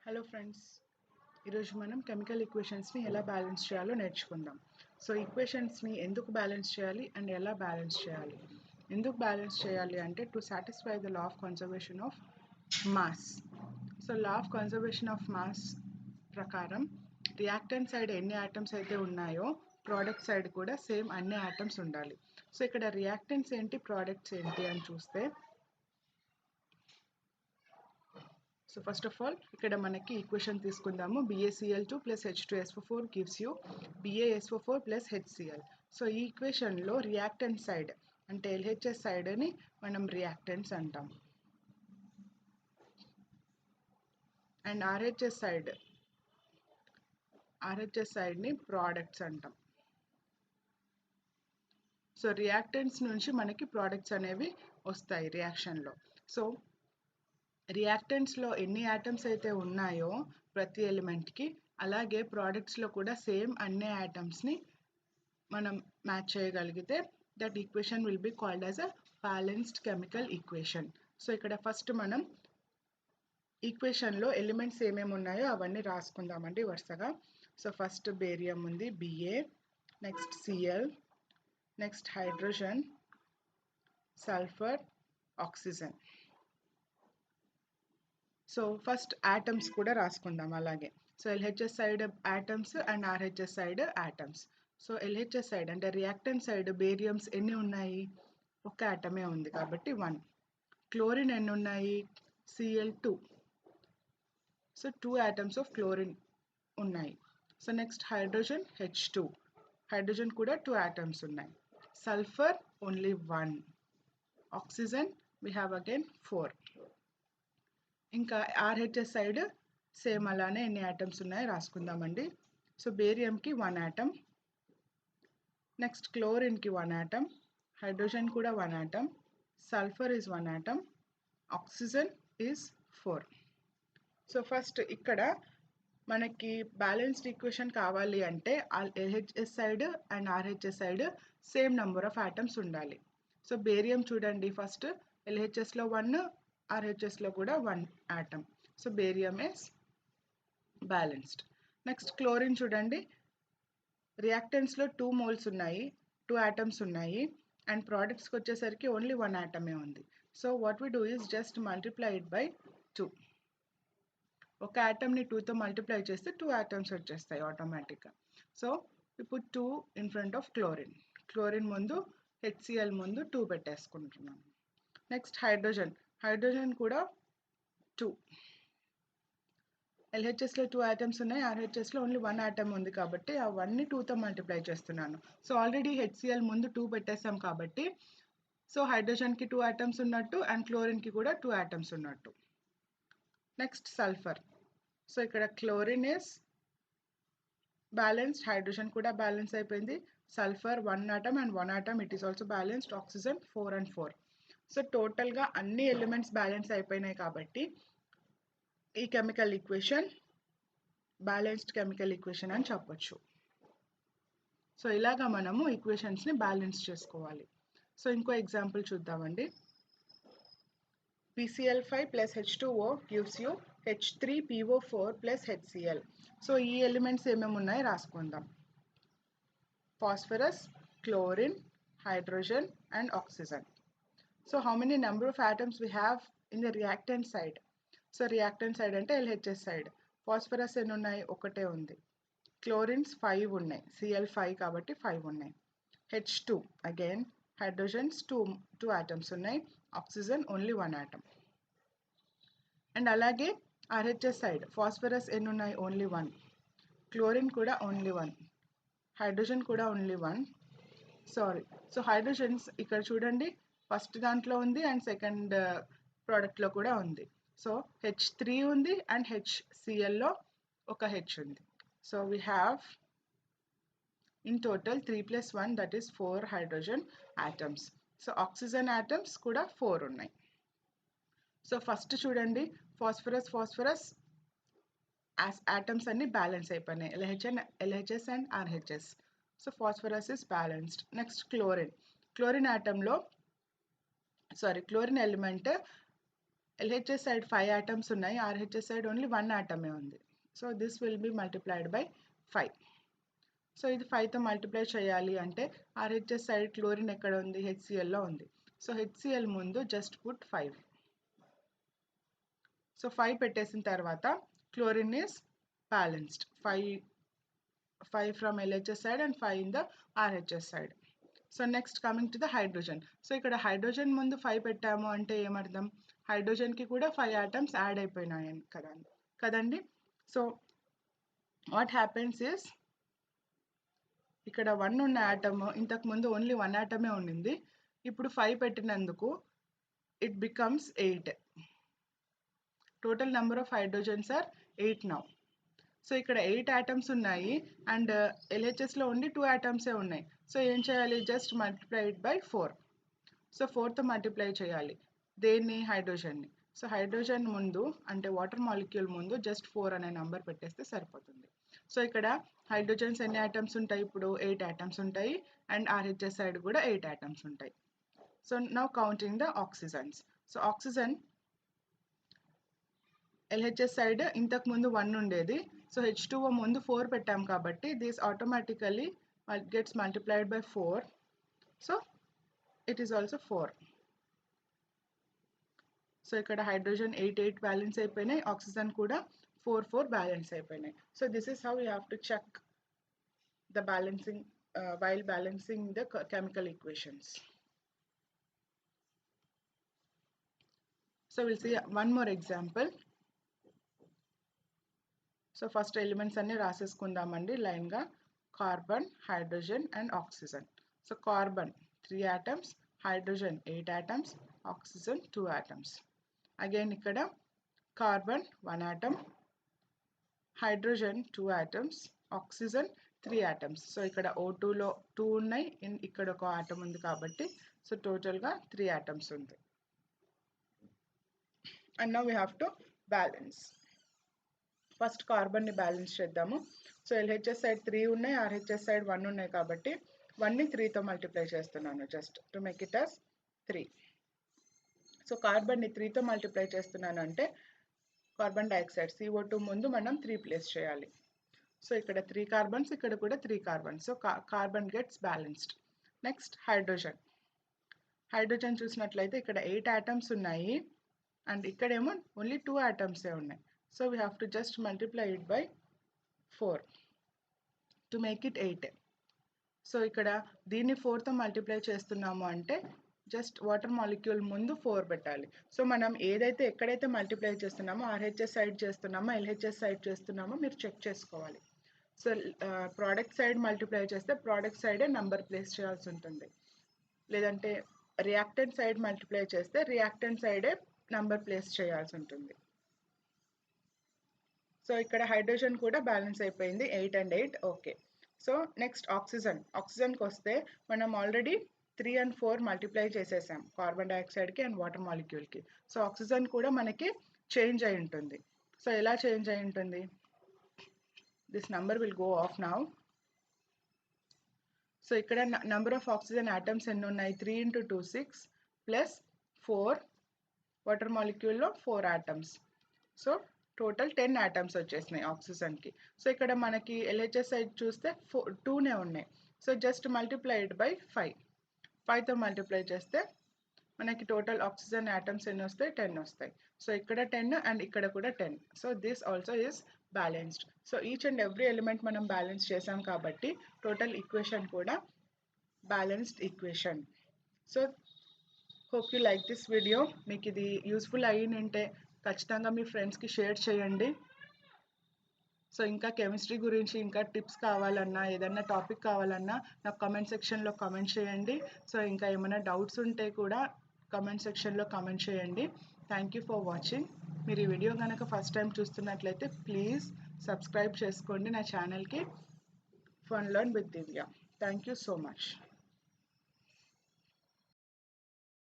Hello friends, ఈరోజు మనం chemical ఈక్వేషన్స్ని ఎలా బ్యాలెన్స్ చేయాలో నేర్చుకుందాం. సో ఈక్వేషన్స్ని ఎందుకు బ్యాలెన్స్ చేయాలి అండ్ ఎలా బ్యాలెన్స్ చేయాలి? ఎందుకు బ్యాలెన్స్ చేయాలి అంటే to satisfy the law of conservation of mass. So law of conservation of mass ప్రకారం రియాక్టెంట్ సైడ్ ఎన్ని ఆటమ్స్ అయితే ఉన్నాయో ప్రోడక్ట్ సైడ్ కూడా సేమ్ అన్ని ఆటమ్స్ ఉండాలి. సో ఇక్కడ రియాక్టెంట్స్ ఏంటి, ప్రోడక్ట్స్ ఏంటి అని చూస్తే, సో ఫస్ట్ ఆఫ్ ఆల్ ఇక్కడ మనకి ఈక్వేషన్ తీసుకుందాము. BaCl2 plus H2SO4 gives you BaSO4 plus HCl. So ఈ ఈక్వేషన్లో రియాక్టెంట్ సైడ్ అంటే LHS సైడ్ అని మనం రియాక్టెంట్స్ అంటాం, అండ్ RHS సైడ్ని ప్రోడక్ట్స్ అంటాం. సో రియాక్టెంట్స్ నుంచి మనకి ప్రోడక్ట్స్ అనేవి వస్తాయి రియాక్షన్లో. సో రియాక్టెంట్స్లో ఎన్ని ఆటమ్స్ అయితే ఉన్నాయో ప్రతి ఎలిమెంట్కి, అలాగే ప్రోడక్ట్స్లో కూడా సేమ్ అన్ని ఆటమ్స్ని మనం మ్యాచ్ చేయగలిగితే that equation will be called as a balanced chemical equation. So ఇక్కడ ఫస్ట్ మనం ఈక్వేషన్లో ఎలిమెంట్స్ ఏమేమి ఉన్నాయో అవన్నీ రాసుకుందామండి వరుసగా. సో ఫస్ట్ బేరియం ఉంది, Ba, next Cl, next hydrogen, sulphur, oxygen. So first atoms కూడా రాసుకుందాం అలాగే. So LHS side atoms and RHS side atoms. So LHS side అంటే రియాక్టెంట్ సైడ్ బేరియంస్ ఎన్ని ఉన్నాయి? ఒక ఆటమే ఉంది కాబట్టి 1. క్లోరిన్ ఎన్ని ఉన్నాయి? Cl2. So 2 atoms of chlorine ఉన్నాయి. So next hydrogen H2. Hydrogen కూడా 2 ఆటమ్స్ ఉన్నాయి. Sulphur only 1. Oxygen we have again 4. ఇంకా RHS సైడ్ సేమ్ అలానే ఎన్ని ఆటమ్స్ ఉన్నాయో రాసుకుందామండి. సో బేరియంకి 1 ఆటమ్, నెక్స్ట్ క్లోరిన్కి 1 ఆటమ్, హైడ్రోజన్ కూడా 1 atom, sulphur is 1 atom, oxygen is 4. So first ఇక్కడ మనకి బ్యాలెన్స్డ్ ఈక్వేషన్ కావాలి అంటే LHS side and RHS side same number of atoms ఉండాలి. సో బేరియం చూడండి, ఫస్ట్ LHSలో 1, RHSలో కూడా 1 atom. So barium is balanced. Next chlorine చూడండి, రియాక్టెంట్స్లో 2 మోల్స్ ఉన్నాయి, 2 ఆటమ్స్ ఉన్నాయి, అండ్ ప్రోడక్ట్స్కి వచ్చేసరికి ఓన్లీ 1 ఆటమే ఉంది. So what we do is just multiply it by 2. ఒక ఆటమ్ని 2తో మల్టిప్లై చేస్తే 2 ఆటమ్స్ వచ్చేస్తాయి ఆటోమేటిక్గా. సో ఇప్పుడు 2 in front of chlorine, chlorine ముందు HCl ముందు 2 పెట్టేసుకుంటున్నాం. నెక్స్ట్ హైడ్రోజన్ కూడా 2. LHSలో 2 ఆటమ్స్ ఉన్నాయి, RHSలో ఓన్లీ 1 ఆటమ్ ఉంది కాబట్టి ఆ 1ని 2తో మల్టిప్లై చేస్తున్నాను. సో ఆల్రెడీ HCl ముందు 2 పెట్టేసాం కాబట్టి సో హైడ్రోజన్కి 2 ఆటమ్స్ ఉన్నట్టు అండ్ క్లోరిన్కి కూడా 2 ఆటమ్స్ ఉన్నట్టు. Next sulphur. సో ఇక్కడ క్లోరిన్ ఇస్ బ్యాలెన్స్డ్, హైడ్రోజన్ కూడా బ్యాలెన్స్ అయిపోయింది, sulphur 1 atom and 1 atom it is also balanced, oxygen 4 and 4. So టోటల్గా అన్ని ఎలిమెంట్స్ బ్యాలెన్స్ అయిపోయినాయి కాబట్టి ఈ chemical equation balanced chemical equation అని చెప్పొచ్చు. సో ఇలాగా మనము ఈక్వేషన్స్ని బ్యాలెన్స్ చేసుకోవాలి. సో ఇంకో ఎగ్జాంపుల్ చూద్దామండి. PCl5 plus H2O gives you H3PO4 plus HCl. So ఈ ఎలిమెంట్స్ ఏమేమి ఉన్నాయో రాసుకుందాం. Phosphorus, chlorine, hydrogen and oxygen. So how many number of atoms we have in the reactant side? So reactant side అంటే LHS side phosphorus ఎన్ని ఉన్నాయి? ఒకటే ఉంది. Chlorines 5 ఉన్నాయి, Cl5 కాబట్టి 5 ఉన్నాయి. H2 అగైన్, హైడ్రోజన్స్ 2 ఆటమ్స్ ఉన్నాయి, ఆక్సిజన్ ఓన్లీ 1 ఆటమ్. అండ్ అలాగే RHS సైడ్ ఫాస్ఫరస్ ఎన్ని ఉన్నాయి? ఓన్లీ 1. క్లోరిన్ కూడా ఓన్లీ 1, హైడ్రోజన్ కూడా ఓన్లీ 1. సో హైడ్రోజన్స్ ఇక్కడ చూడండి, ఫస్ట్ దాంట్లో ఉంది అండ్ సెకండ్ ప్రోడక్ట్లో కూడా ఉంది. సో H3 ఉంది అండ్ HClలో ఒక H ఉంది. So we have in total 3 plus 1 that is 4 hydrogen atoms. So oxygen atoms కూడా 4 ఉన్నాయి. సో ఫస్ట్ చూడండి, ఫాస్ఫరస్ ఆటమ్స్ అన్ని బ్యాలెన్స్ అయిపోయినాయి, LHS and RHS. So phosphorus is balanced. Next chlorine element LHS side 5 atoms ఉన్నాయి, RHS side only 1 atom ఉంది. So this will be multiplied by 5. So ఇది 5తో multiply చేయాలి అంటే RHS సైడ్ క్లోరిన్ ఎక్కడ ఉంది, HClలో ఉంది. సో HCl ముందు జస్ట్ పుట్ 5. సో 5 పెట్టేసిన తర్వాత chlorine is balanced, 5 from LHS side and 5 in the RHS side. So next coming to the hydrogen. So ఇక్కడ హైడ్రోజన్ ముందు 5 పెట్టాము అంటే ఏమర్థం, హైడ్రోజన్కి కూడా 5 ఆటమ్స్ యాడ్ అయిపోయినాయి కదండి. సో వాట్ హ్యాపెన్స్ ఇస్, ఇక్కడ 1 ఉన్న ఆటమ్ ఇంతకు ముందు ఓన్లీ 1 ఆటమే ఉండింది, ఇప్పుడు 5 పెట్టినందుకు it becomes 8. Total number of hydrogens are 8 now. So ఇక్కడ 8 ఆటమ్స్ ఉన్నాయి అండ్ LHSలో ఓన్లీ 2 ఆటమ్సే ఉన్నాయి. సో ఏం చేయాలి, just multiply it by 4. So 4తో మల్టిప్లై చేయాలి దేన్ని, హైడ్రోజన్ని. సో హైడ్రోజన్ ముందు అంటే వాటర్ మాలిక్యూల్ ముందు జస్ట్ 4 అనే నెంబర్ పెట్టేస్తే సరిపోతుంది. సో ఇక్కడ హైడ్రోజన్స్ ఎన్ని ఆటమ్స్ ఉంటాయి, ఇప్పుడు 8 ఆటమ్స్ ఉంటాయి అండ్ RHS సైడ్ కూడా 8 ఆటమ్స్ ఉంటాయి. So now counting the oxygens. So oxygen LHS side ఇంతకు ముందు 1 ఉండేది, సో H2O ముందు 4 పెట్టాం కాబట్టి this automatically gets multiplied by 4. So it is also 4. So ఇక్కడ హైడ్రోజన్ 8 బ్యాలెన్స్ అయిపోయినాయి, ఆక్సిజన్ కూడా 4 బ్యాలెన్స్ అయిపోయినాయి. So this is how you have to check the balancing while balancing the chemical equations. So we'll see one more example. So first elements అన్ని రాసేసుకుందామండి లైన్గా, carbon, hydrogen and oxygen. So carbon 3 atoms, hydrogen 8 atoms, oxygen 2 atoms. Again ఇక్కడ carbon 1 atom, hydrogen 2 atoms, oxygen 3 atoms. So ఇక్కడ O2లో 2 ఉన్నాయి, ఇక్కడ ఒక atom ఉంది కాబట్టి సో టోటల్గా 3 ఆటమ్స్ ఉంది. And now we have to balance. First కార్బన్ని బ్యాలెన్స్ చేద్దాము. సో LHS సైడ్ 3 ఉన్నాయి, RHS సైడ్ 1 ఉన్నాయి కాబట్టి 1ని 3తో మల్టిప్లై చేస్తున్నాను just to make it as 3. So కార్బన్ని 3తో మల్టిప్లై చేస్తున్నాను అంటే కార్బన్ డైఆక్సైడ్ CO2 ముందు మనం 3 ప్లేస్ చేయాలి. సో ఇక్కడ 3 కార్బన్స్, ఇక్కడ కూడా 3 carbons. So carbon gets balanced. Next hydrogen. Hydrogen చూసినట్లయితే ఇక్కడ 8 ఆటమ్స్ ఉన్నాయి అండ్ ఇక్కడేమో ఓన్లీ 2 ఆటమ్సే ఉన్నాయి. So we have to just multiply it by 4 to make it 8. So ఇక్కడ దీన్ని 4తో మల్టిప్లై చేస్తున్నాము అంటే జస్ట్ వాటర్ మాలిక్యూల్ ముందు 4 పెట్టాలి. సో మనం ఏదైతే ఎక్కడైతే మల్టిప్లై చేస్తున్నామో RHS సైడ్ చేస్తున్నామో LHS సైడ్ చేస్తున్నామో మీరు చెక్ చేసుకోవాలి. సో ప్రోడక్ట్ సైడ్ మల్టిప్లై చేస్తే ప్రోడక్ట్ సైడే నంబర్ ప్లేస్ చేయాల్సి ఉంటుంది, లేదంటే రియాక్టెంట్ సైడ్ మల్టిప్లై చేస్తే రియాక్టెంట్ సైడే నంబర్ ప్లేస్ చేయాల్సి ఉంటుంది. సో ఇక్కడ హైడ్రోజన్ కూడా బ్యాలెన్స్ అయిపోయింది 8 and 8. ఓకే. సో నెక్స్ట్ ఆక్సిజన్కి వస్తే మనం ఆల్రెడీ 3 and 4 మల్టిప్లై చేసేసాం కార్బన్ డైఆక్సైడ్కి అండ్ వాటర్ మాలిక్యూల్కి. సో ఆక్సిజన్ కూడా మనకి చేంజ్ అయి ఉంటుంది. సో ఎలా చేంజ్ అయి ఉంటుంది, this number will go off now. So ఇక్కడ నంబర్ ఆఫ్ ఆక్సిజన్ ఆటమ్స్ ఎన్ని ఉన్నాయి, 3 into 2 6 ప్లస్ 4 వాటర్ మాలిక్యూల్లో 4 ఆటమ్స్. సో టోటల్ 10 ఆటమ్స్ వచ్చేసినాయి ఆక్సిజన్కి. సో ఇక్కడ మనకి LHS సైడ్ చూస్తే 2నే ఉన్నాయి. సో జస్ట్ మల్టిప్లైడ్ బై 5తో మల్టిప్లై చేస్తే మనకి టోటల్ ఆక్సిజన్ ఆటమ్స్ ఎన్ని వస్తాయి, 10 వస్తాయి. సో ఇక్కడ 10 అండ్ ఇక్కడ కూడా 10. So this also is balanced. So each and every element మనం బ్యాలెన్స్ చేసాం కాబట్టి టోటల్ ఈక్వేషన్ కూడా balanced equation. So hope you like this video. మీకు ఇది యూస్ఫుల్ అయ్యిందంటే ఖచ్చితంగా మీ ఫ్రెండ్స్కి షేర్ చేయండి. సో ఇంకా కెమిస్ట్రీ గురించి ఇంకా టిప్స్ కావాలన్నా ఏదన్నా టాపిక్ కావాలన్నా నాకు కామెంట్ సెక్షన్లో కామెంట్ చేయండి. సో ఇంకా ఏమైనా డౌట్స్ ఉంటే కూడా కామెంట్ సెక్షన్లో కామెంట్ చేయండి. Thank you for watching. మీరు ఈ వీడియో కనుక ఫస్ట్ టైం చూస్తున్నట్లయితే ప్లీజ్ సబ్స్క్రైబ్ చేసుకోండి నా ఛానల్కి, fun learn with Divya. Thank you so much.